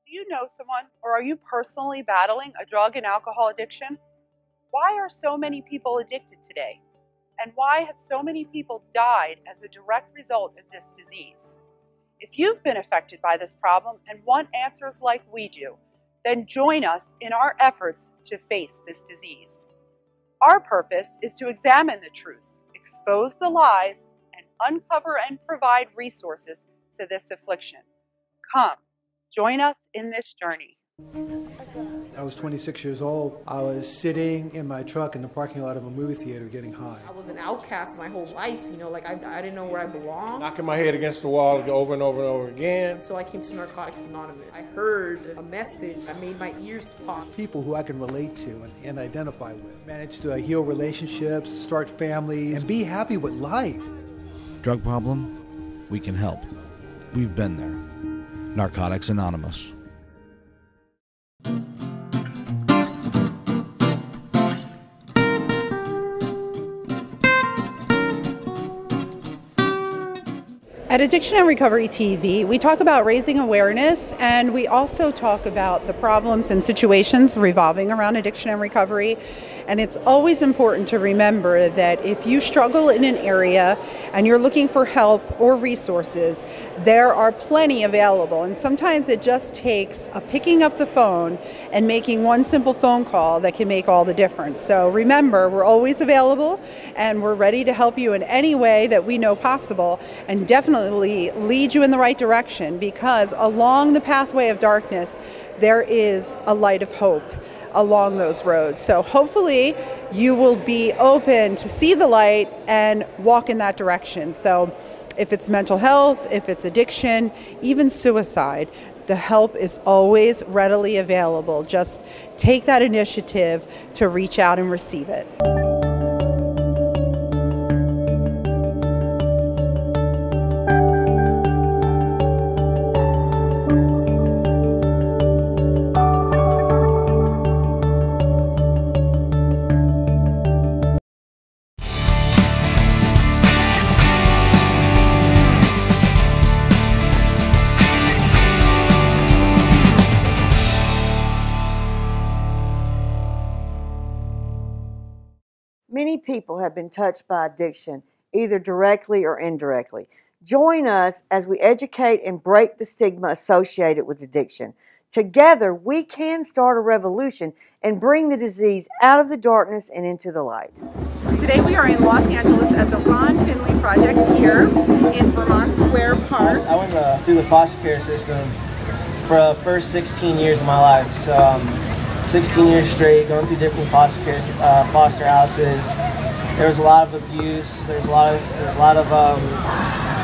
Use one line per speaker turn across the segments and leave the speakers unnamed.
Do you know someone, or are you personally battling a drug and alcohol addiction? Why are so many people addicted today? And why have so many people died as a direct result of this disease? If you've been affected by this problem and want answers like we do, then join us in our efforts to face this disease. Our purpose is to examine the truths, expose the lies, and uncover and provide resources to this affliction. Come, join us in this journey.
I was 26 years old. I was sitting in my truck in the parking lot of a movie theater getting high.
I was an outcast my whole life, like I didn't know where I belonged.
Knocking my head against the wall over and over and over again.
So I came to Narcotics Anonymous. I heard a message that made my ears pop.
People who I can relate to and identify with. Managed to heal relationships, start families, and be happy with life.
Drug problem? We can help. We've been there. Narcotics Anonymous.
At Addiction and Recovery TV, we talk about raising awareness, and we also talk about the problems and situations revolving around addiction and recovery. And it's always important to remember that if you struggle in an area and you're looking for help or resources, there are plenty available. And sometimes it just takes picking up the phone and making one simple phone call that can make all the difference. So remember, we're always available and we're ready to help you in any way that we know possible, and definitely lead you in the right direction, because along the pathway of darkness there is a light of hope along those roads. So hopefully you will be open to see the light and walk in that direction. So if it's mental health, if it's addiction, even suicide, the help is always readily available. Just take that initiative to reach out and receive it.
Many people have been touched by addiction, either directly or indirectly. Join us as we educate and break the stigma associated with addiction. Together, we can start a revolution and bring the disease out of the darkness and into the light.
Today we are in Los Angeles at the Ron Finley Project here in Vermont Square Park.
I went through the foster care system for the first 16 years of my life. So 16 years straight, going through different foster houses. There was a lot of abuse. There's a lot of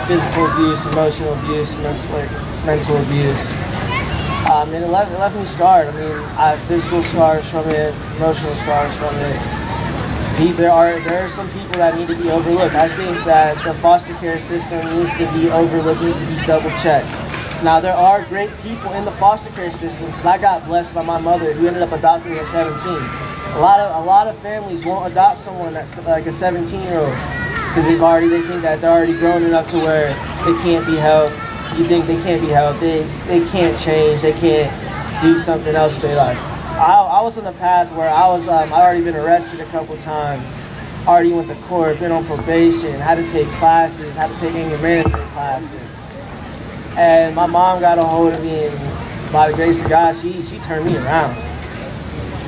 physical abuse, emotional abuse, mental abuse. And it left me scarred. I mean, I have physical scars from it, emotional scars from it. There are some people that need to be overlooked. I think that the foster care system needs to be overlooked, needs to be double checked. Now, there are great people in the foster care system, because I got blessed by my mother, who ended up adopting me at 17. A lot of families won't adopt someone that's like a 17-year-old, because they think that they're already grown enough to where they can't be helped. You think they can't be helped, they can't change, they can't do something else with their life. I was on the path where I'd already been arrested a couple times, already went to court, been on probation, had to take classes, had to take anger management classes. And my mom got a hold of me, and by the grace of God, she turned me around.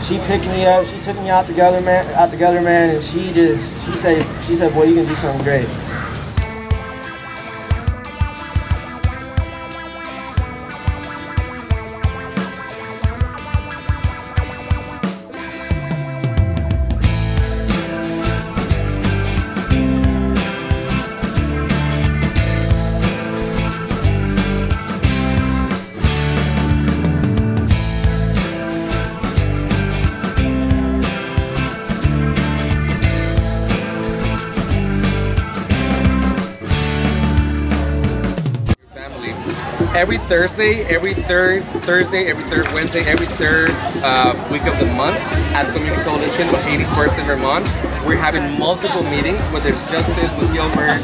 She picked me up, she took me out together, man, and she said, boy, you can do something great.
Every Thursday, every third Wednesday, every third week of the month at the Community Coalition of 81st in Vermont, we're having multiple meetings, whether it's justice with Gilbert,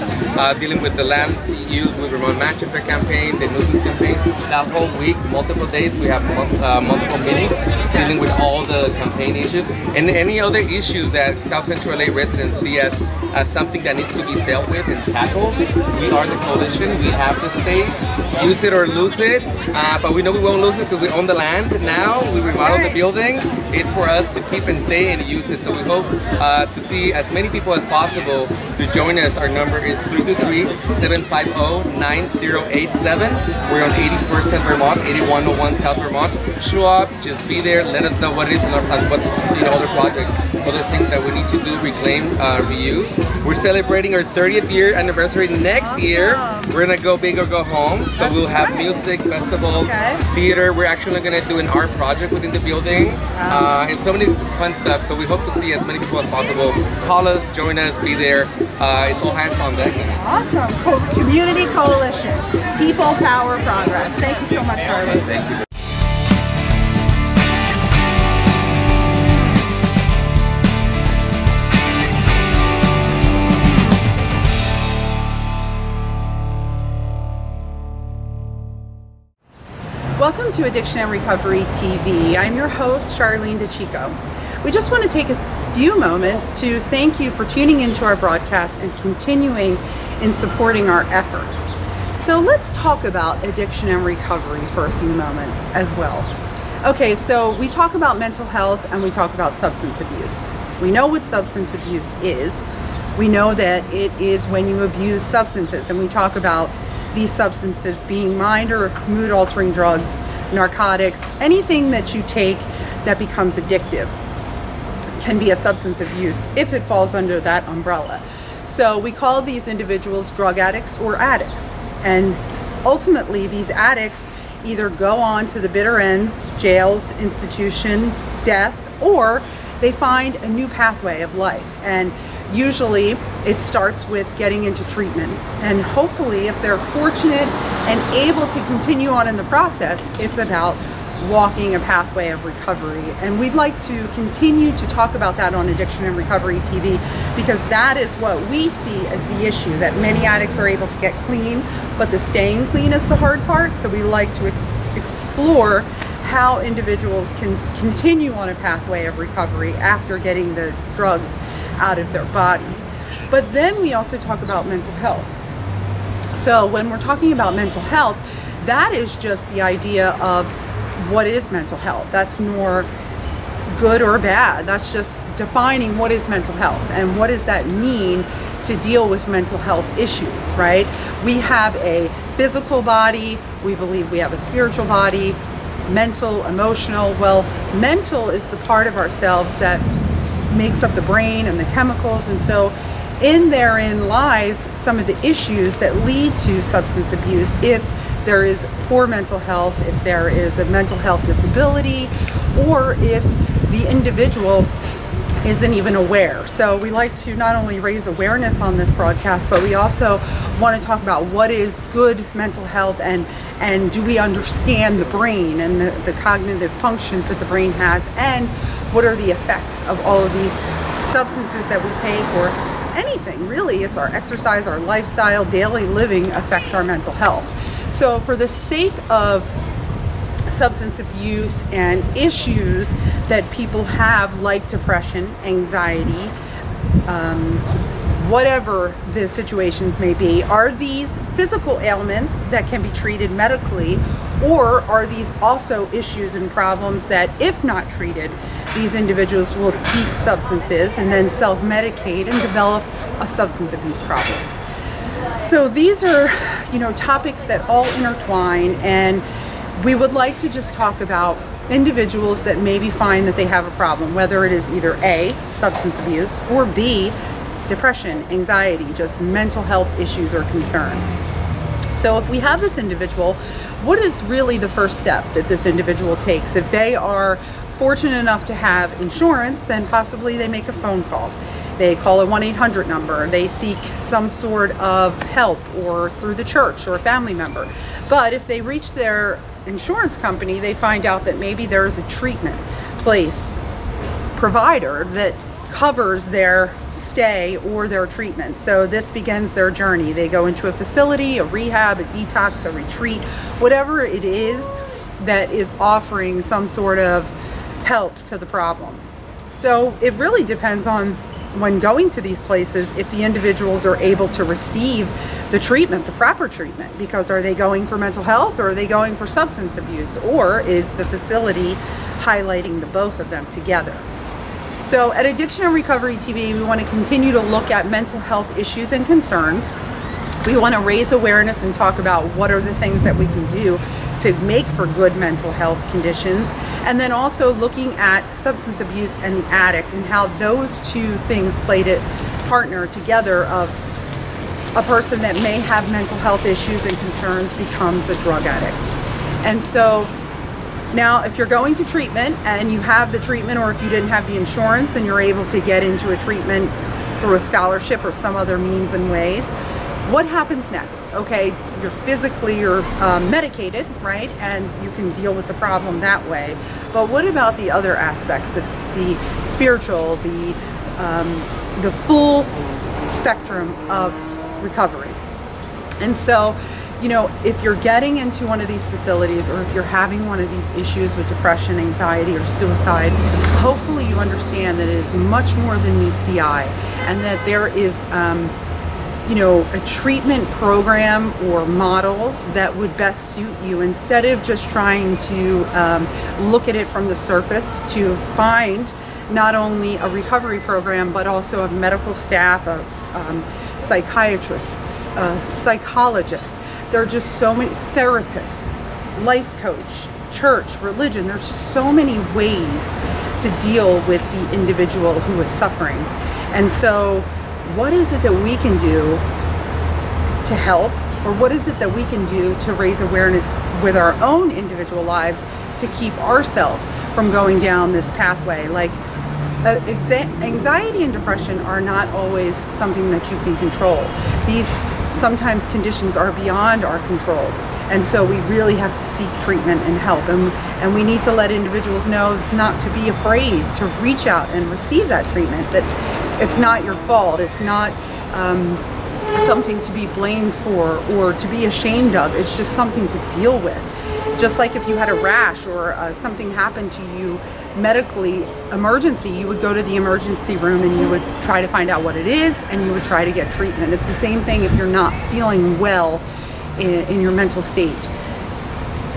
dealing with the land use with Ramon Manchester campaign, the nuisance campaign. That whole week, multiple days, we have multiple meetings dealing with all the campaign issues and any other issues that South Central LA residents see as something that needs to be dealt with and tackled. We are the coalition. We have the space. Use it or lose it, but we know we won't lose it because we own the land now. We remodeled the building. It's for us to keep and stay and use it. So we hope to see as many people as possible to join us. Our number is 323-750-9087. We're on 81st and Vermont, 8101 South Vermont. Show up, just be there. Let us know what it is and what's other projects, other things that we need to do, reclaim, reuse. We're celebrating our 30th year anniversary next year. We're gonna go big or go home. So we'll have music, festivals, theater. We're actually gonna do an art project within the building, and so many fun stuff. So we hope to see as many people as possible. Call us, join us, be there. It's all hands on deck.
Awesome. Community Coalition. People, power, progress. Thank you so much, Carlos.
Thank you.
Welcome to Addiction and Recovery TV. I'm your host, Charlene DeChico. We just want to take a few moments to thank you for tuning into our broadcast and continuing in supporting our efforts. So let's talk about addiction and recovery for a few moments as well. Okay, so we talk about mental health and we talk about substance abuse. We know what substance abuse is. We know that it is when you abuse substances, and we talk about these substances being mind or mood altering drugs, narcotics, anything that you take that becomes addictive can be a substance abuse if it falls under that umbrella. So we call these individuals drug addicts or addicts. And ultimately these addicts either go on to the bitter ends, jails, institution, death, or they find a new pathway of life. And usually it starts with getting into treatment, and hopefully if they're fortunate and able to continue on in the process, it's about walking a pathway of recovery. And we'd like to continue to talk about that on Addiction and Recovery TV, because that is what we see as the issue, that many addicts are able to get clean, but the staying clean is the hard part. So we like to explore how individuals can continue on a pathway of recovery after getting the drugs out of their body. But then we also talk about mental health. So when we're talking about mental health, that is just the idea of what is mental health. That's nor good or bad. That's just defining what is mental health and what does that mean to deal with mental health issues, right? We have a physical body, we believe we have a spiritual body, mental, emotional. Well, mental is the part of ourselves that makes up the brain and the chemicals, and so therein lies some of the issues that lead to substance abuse if there is poor mental health, if there is a mental health disability, or if the individual isn't even aware. So we like to not only raise awareness on this broadcast, but we also want to talk about what is good mental health, and do we understand the brain and the cognitive functions that the brain has, and what are the effects of all of these substances that we take, or anything really. It's our exercise, our lifestyle, daily living affects our mental health. So for the sake of substance abuse and issues that people have, like depression, anxiety, whatever the situations may be, are these physical ailments that can be treated medically, or are these also issues and problems that, if not treated, these individuals will seek substances and then self-medicate and develop a substance abuse problem? So these are, topics that all intertwine, and we would like to just talk about individuals that maybe find that they have a problem, whether it is either A, substance abuse, or B, depression, anxiety, just mental health issues or concerns. So if we have this individual, what is really the first step that this individual takes? If they are fortunate enough to have insurance, then possibly they make a phone call. They call a 1-800 number. They seek some sort of help, or through the church or a family member. But if they reach their insurance company, they find out that maybe there's a treatment place provider that covers their stay or their treatment. So this begins their journey. They go into a facility, a rehab, a detox, a retreat, whatever it is that is offering some sort of help to the problem. So it really depends on, when going to these places, if the individuals are able to receive the treatment, the proper treatment, because are they going for mental health or are they going for substance abuse, or is the facility highlighting the both of them together? So at Addiction and Recovery TV, we want to continue to look at mental health issues and concerns. We want to raise awareness and talk about what are the things that we can do to make for good mental health conditions, and then also looking at substance abuse and the addict and how those two things play to partner together, of a person that may have mental health issues and concerns becomes a drug addict. And so now, if you're going to treatment and you have the treatment, or if you didn't have the insurance and you're able to get into a treatment through a scholarship or some other means and ways, what happens next? Okay, you're physically, you're medicated, right? And you can deal with the problem that way. But what about the other aspects, the spiritual, the full spectrum of recovery? And so, you know, if you're getting into one of these facilities, or if you're having one of these issues with depression, anxiety, or suicide, hopefully you understand that it is much more than meets the eye, and that there is you know, a treatment program or model that would best suit you, instead of just trying to look at it from the surface, to find not only a recovery program, but also a medical staff of psychiatrists, psychologists. There are just so many therapists, life coach, church, religion. There's just so many ways to deal with the individual who is suffering. And so what is it that we can do to help, or what is it that we can do to raise awareness with our own individual lives to keep ourselves from going down this pathway? Like, anxiety and depression are not always something that you can control. These sometimes conditions are beyond our control, and so we really have to seek treatment and help, and we need to let individuals know not to be afraid to reach out and receive that treatment, that it's not your fault, it's not something to be blamed for or to be ashamed of. It's just something to deal with. Just like if you had a rash or something happened to you medically, emergency, you would go to the emergency room and you would try to find out what it is, and you would try to get treatment. It's the same thing if you're not feeling well in your mental state.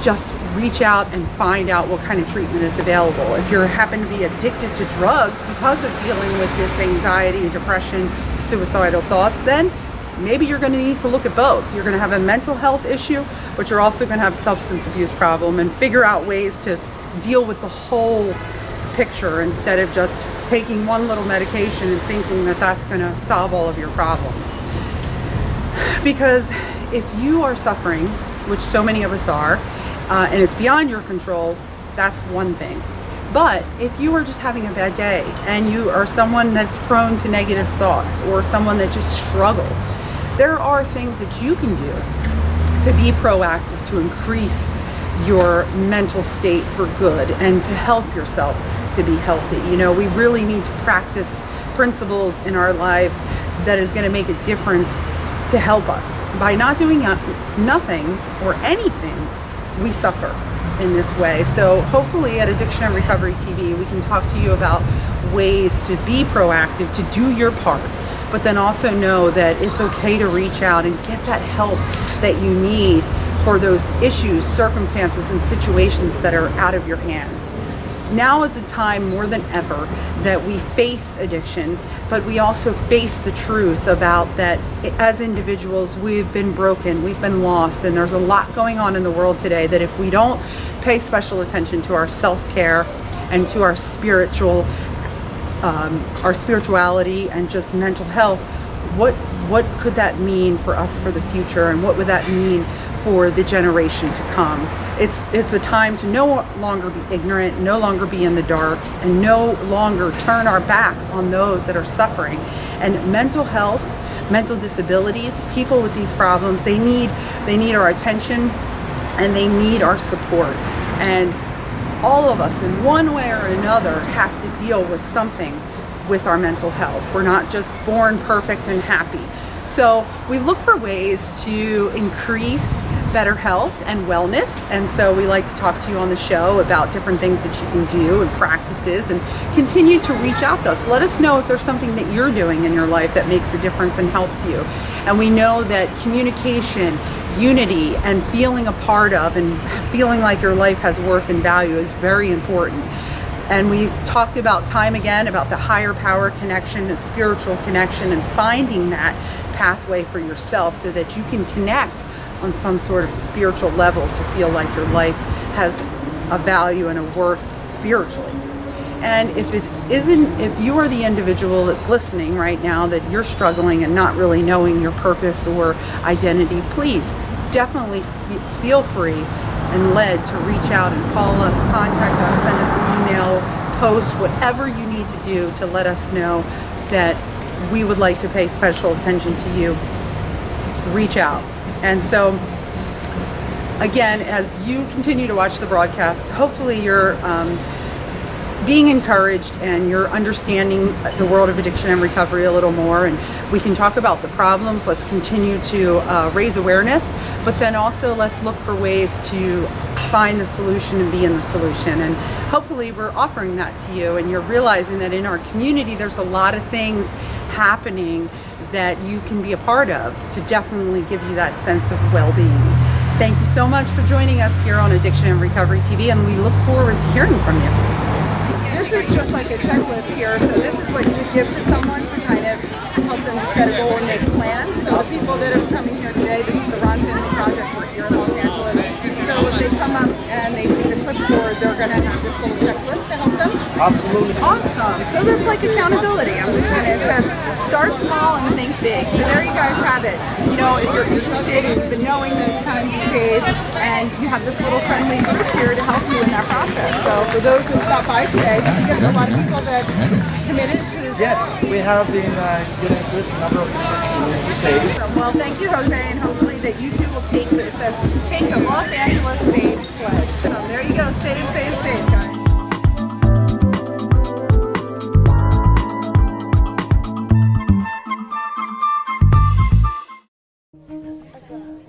Just reach out and find out what kind of treatment is available. If you happen to be addicted to drugs because of dealing with this anxiety, depression, suicidal thoughts, then maybe you're going to need to look at both. You're going to have a mental health issue, but you're also going to have a substance abuse problem, and figure out ways to deal with the whole picture instead of just taking one little medication and thinking that that's going to solve all of your problems. Because if you are suffering, which so many of us are, and it's beyond your control, that's one thing. But if you are just having a bad day and you are someone that's prone to negative thoughts, or someone that just struggles, there are things that you can do to be proactive, to increase your mental state for good and to help yourself to be healthy. You know, we really need to practice principles in our life that is going to make a difference to help us. By not doing nothing or anything, we suffer in this way. So hopefully at Addiction and Recovery TV, we can talk to you about ways to be proactive, to do your part, but then also know that it's okay to reach out and get that help that you need for those issues, circumstances, and situations that are out of your hands. Now is a time more than ever that we face addiction, but we also face the truth about that as individuals, we've been broken, we've been lost, and there's a lot going on in the world today that if we don't pay special attention to our self-care and to our spirituality and just mental health, what could that mean for us for the future, and what would that mean for the generation to come? It's a time to no longer be ignorant, no longer be in the dark, and no longer turn our backs on those that are suffering. And mental health, mental disabilities, people with these problems, they need our attention, and they need our support. And all of us in one way or another have to deal with something with our mental health. We're not just born perfect and happy. So we look for ways to increase better health and wellness, and so we like to talk to you on the show about different things that you can do and practices, and continue to reach out to us. Let us know if there's something that you're doing in your life that makes a difference and helps you. And we know that communication, unity, and feeling a part of and feeling like your life has worth and value is very important. And we talked about time again about the higher power connection, the spiritual connection, and finding that pathway for yourself so that you can connect on some sort of spiritual level to feel like your life has a value and a worth spiritually. And if you are the individual that's listening right now that you're struggling and not really knowing your purpose or identity, please definitely feel free and led to reach out and call us, contact us, send us an email, post, whatever you need to do to let us know that we would like to pay special attention to you. Reach out. And so, again, as you continue to watch the broadcast, hopefully you're being encouraged and you're understanding the world of addiction and recovery a little more, and we can talk about the problems. Let's continue to raise awareness, but then also let's look for ways to find the solution and be in the solution. And hopefully we're offering that to you, and you're realizing that in our community there's a lot of things happening that you can be a part of to definitely give you that sense of well-being. Thank you so much for joining us here on Addiction and Recovery TV, and we look forward to hearing from you. This is just like a checklist here, so this is what you would give to someone to kind of help them to set a goal and make a plan. So the people that are coming here today, this is the Ron Finley Project. We're here in Los Angeles. So if they come up and they see the clipboard, they're going to have this little checklist to help them.
Absolutely.
Awesome. So that's like accountability. It says start small and think big. So there you guys have it. You know, if you're interested and you've been knowing that it's time to save, and you have this little friendly group here to help you in that process. So for those that stopped by today, you get a lot of people that committed to.
Yes, we have been getting a good number of people to save.
Well, thank you, Jose, and hopefully that you too will take this. It says take the Los Angeles Saves pledge. So there you go. Save, save, save, guys.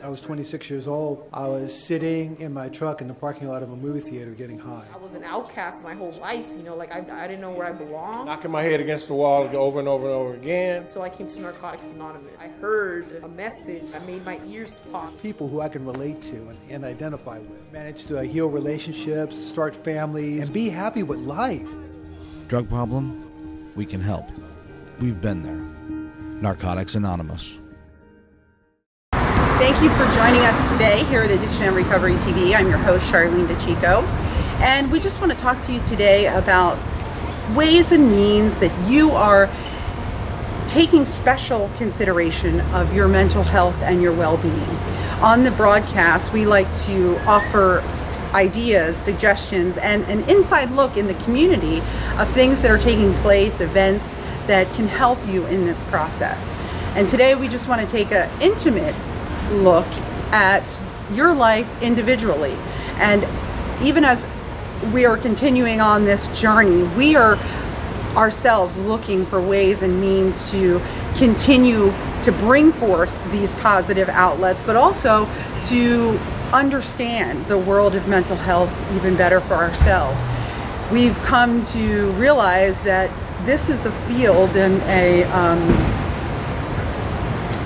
I was 26 years old. I was sitting in my truck in the parking lot of a movie theater getting high.
I was an outcast my whole life, you know, like I didn't know where I belonged.
Knocking my head against the wall over and over and over again.
So I came to Narcotics Anonymous. I heard a message. I made my ears pop.
People who I can relate to and identify with. Managed to heal relationships, start families, and be happy with life.
Drug problem? We can help. We've been there. Narcotics Anonymous.
Thank you for joining us today here at Addiction and Recovery TV. I'm your host, Charlene DeChico, and we just want to talk to you today about ways and means that you are taking special consideration of your mental health and your well-being. On the broadcast, we like to offer ideas, suggestions, and an inside look in the community of things that are taking place, events that can help you in this process. And today we just want to take an intimate look at your life individually. And even as we are continuing on this journey, we are ourselves looking for ways and means to continue to bring forth these positive outlets, but also to understand the world of mental health even better for ourselves. We've come to realize that this is a field and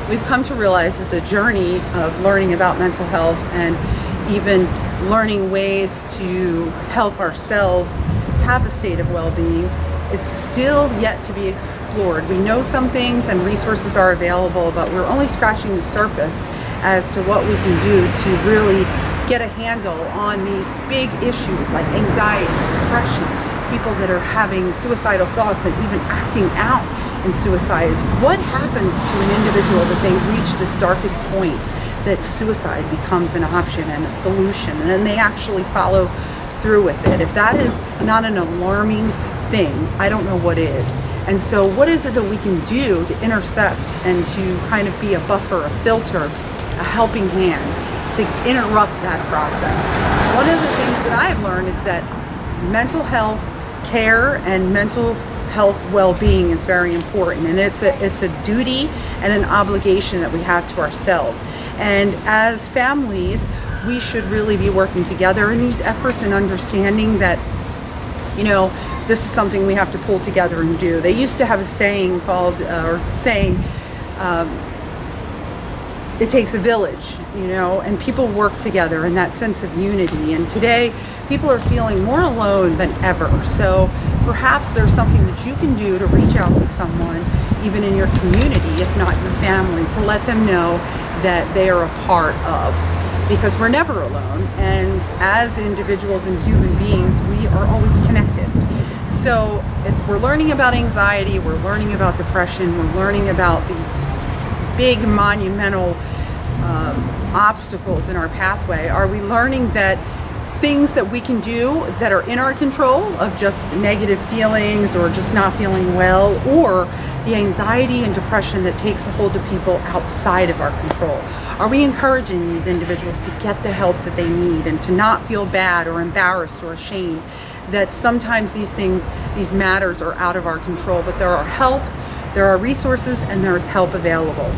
we've come to realize that the journey of learning about mental health and even learning ways to help ourselves have a state of well-being is still yet to be explored. We know some things and resources are available, but we're only scratching the surface as to what we can do to really get a handle on these big issues like anxiety, depression, people that are having suicidal thoughts and even acting out in suicide. Is what happens to an individual that they reach this darkest point that suicide becomes an option and a solution, and then they actually follow through with it. If that is not an alarming thing, I don't know what is. And so what is it that we can do to intercept and to kind of be a buffer, a filter, a helping hand to interrupt that process? One of the things that I've learned is that mental health care and mental health well-being is very important, and it's a duty and an obligation that we have to ourselves. And as families, we should really be working together in these efforts and understanding that, you know, this is something we have to pull together and do. They used to have a saying called, it takes a village, you know, and people work together in that sense of unity. And today, people are feeling more alone than ever. So perhaps there's something that you can do to reach out to someone, even in your community, if not your family, to let them know that they are a part of. Because we're never alone. And as individuals and human beings, we are always connected. So if we're learning about anxiety, we're learning about depression, we're learning about these big monumental obstacles in our pathway, are we learning that things that we can do that are in our control of just negative feelings or just not feeling well, or the anxiety and depression that takes a hold of people outside of our control? Are we encouraging these individuals to get the help that they need and to not feel bad or embarrassed or ashamed that sometimes these things, these matters are out of our control, but there are help, there are resources, and there is help available.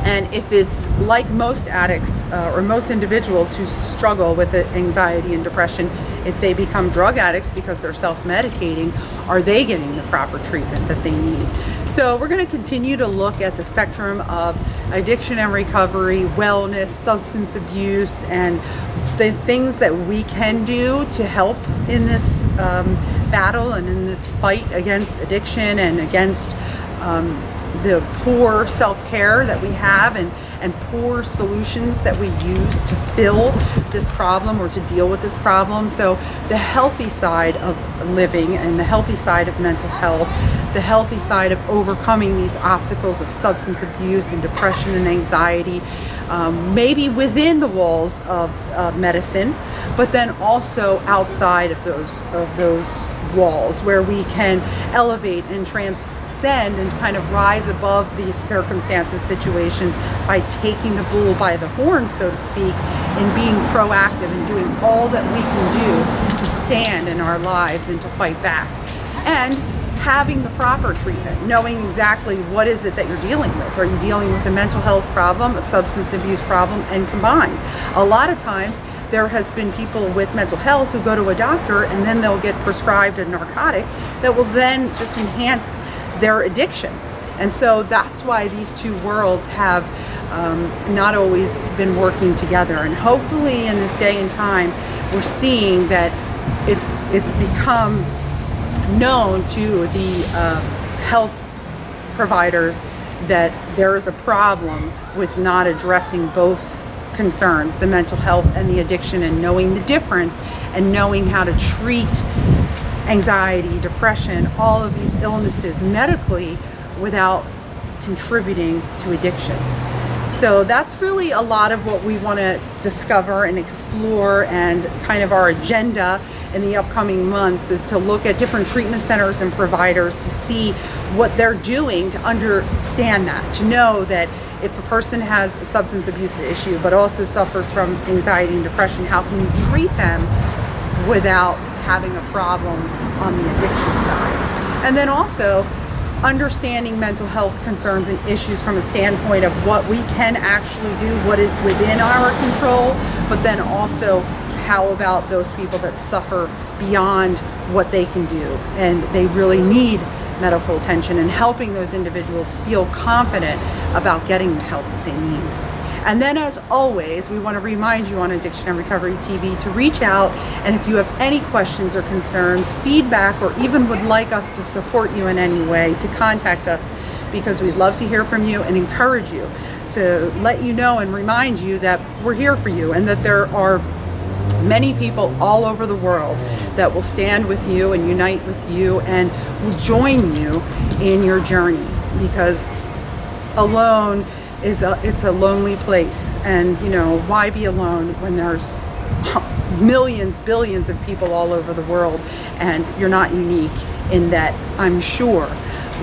And if it's like most addicts or most individuals who struggle with anxiety and depression, if they become drug addicts because they're self-medicating, are they getting the proper treatment that they need? So we're going to continue to look at the spectrum of addiction and recovery, wellness, substance abuse, and the things that we can do to help in this battle and in this fight against addiction and against the poor self-care that we have and poor solutions that we use to fill this problem or to deal with this problem. So the healthy side of living and the healthy side of mental health, the healthy side of overcoming these obstacles of substance abuse and depression and anxiety, maybe within the walls of medicine, but then also outside of those walls, where we can elevate and transcend and kind of rise above these circumstances, situations, by taking the bull by the horns, so to speak, and being proactive and doing all that we can do to stand in our lives and to fight back. And having the proper treatment, knowing exactly what is it that you're dealing with. Are you dealing with a mental health problem, a substance abuse problem, and combined? A lot of times, there has been people with mental health who go to a doctor and then they'll get prescribed a narcotic that will then just enhance their addiction. And so that's why these two worlds have not always been working together. And hopefully in this day and time, we're seeing that it's become known to the health providers that there is a problem with not addressing both concerns, the mental health and the addiction, and knowing the difference and knowing how to treat anxiety, depression, all of these illnesses medically without contributing to addiction. So that's really a lot of what we want to discover and explore, and kind of our agenda in the upcoming months is to look at different treatment centers and providers to see what they're doing to understand that, to know that if a person has a substance abuse issue but also suffers from anxiety and depression, how can you treat them without having a problem on the addiction side? And then also understanding mental health concerns and issues from a standpoint of what we can actually do, what is within our control, but then also how about those people that suffer beyond what they can do and they really need medical attention, and helping those individuals feel confident about getting the help that they need. And then, as always, we want to remind you on Addiction and Recovery TV to reach out, and if you have any questions or concerns, feedback, or even would like us to support you in any way, to contact us, because we'd love to hear from you and encourage you, to let you know and remind you that we're here for you, and that there are many people all over the world that will stand with you and unite with you and will join you in your journey, because alone it's a lonely place. And you know, why be alone when there's millions, billions of people all over the world, and you're not unique in that, I'm sure.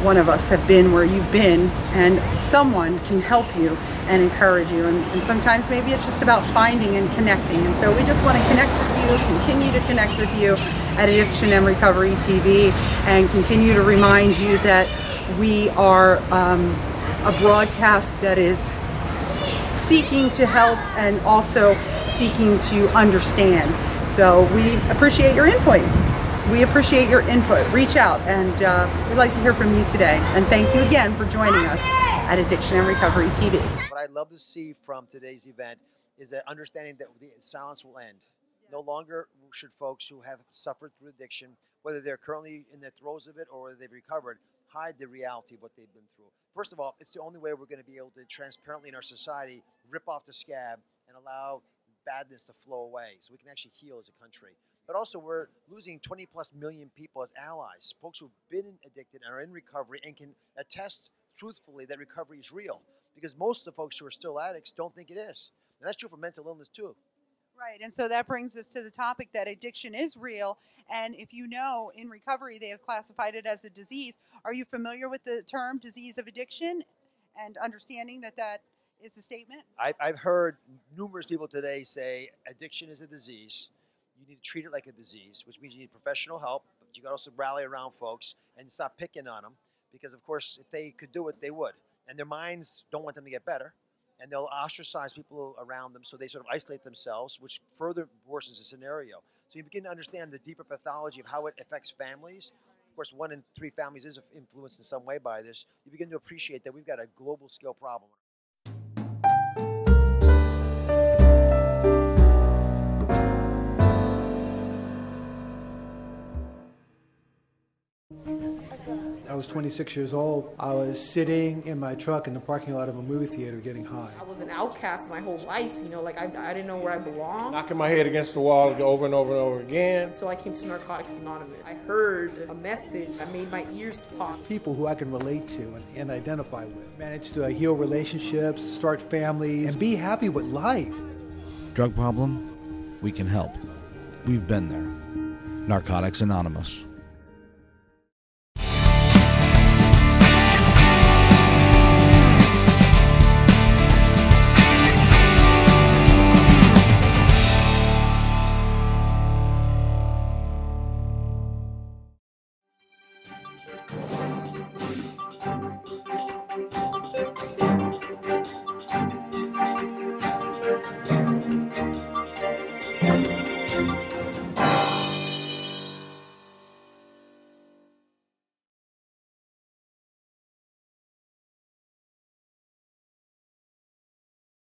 one of us have been where you've been, and someone can help you and encourage you. And sometimes maybe it's just about finding and connecting. And so we just want to connect with you, continue to connect with you at Addiction and Recovery TV, and continue to remind you that we are a broadcast that is seeking to help and also seeking to understand. So we appreciate your input. We appreciate your input. Reach out, and we'd like to hear from you today. And thank you again for joining us at Addiction and Recovery TV.
What I'd love to see from today's event is that understanding that the silence will end. No longer should folks who have suffered through addiction, whether they're currently in the throes of it or whether they've recovered, hide the reality of what they've been through. First of all, it's the only way we're going to be able to transparently in our society rip off the scab and allow badness to flow away so we can actually heal as a country. But also we're losing 20+ million people as allies, folks who've been addicted and are in recovery and can attest truthfully that recovery is real, because most of the folks who are still addicts don't think it is. And that's true for mental illness too.
Right, and so that brings us to the topic that addiction is real, and if you know, in recovery they have classified it as a disease. Are you familiar with the term disease of addiction and understanding that that is a statement?
I've heard numerous people today say addiction is a disease. You need to treat it like a disease, which means you need professional help, but you got to also rally around folks and stop picking on them, because of course if they could do it, they would. And their minds don't want them to get better. And they'll ostracize people around them, so they sort of isolate themselves, which further worsens the scenario. So you begin to understand the deeper pathology of how it affects families. Of course, 1 in 3 families is influenced in some way by this. You begin to appreciate that we've got a global scale problem.
I was 26 years old. I was sitting in my truck in the parking lot of a movie theater getting high.
I was an outcast my whole life, you know, like I didn't know where I belonged.
Knocking my head against the wall over and over and over again.
So I came to Narcotics Anonymous. I heard a message that made my ears pop.
People who I can relate to and identify with. Managed to heal relationships, start families, and be happy with life.
Drug problem? We can help. We've been there. Narcotics Anonymous.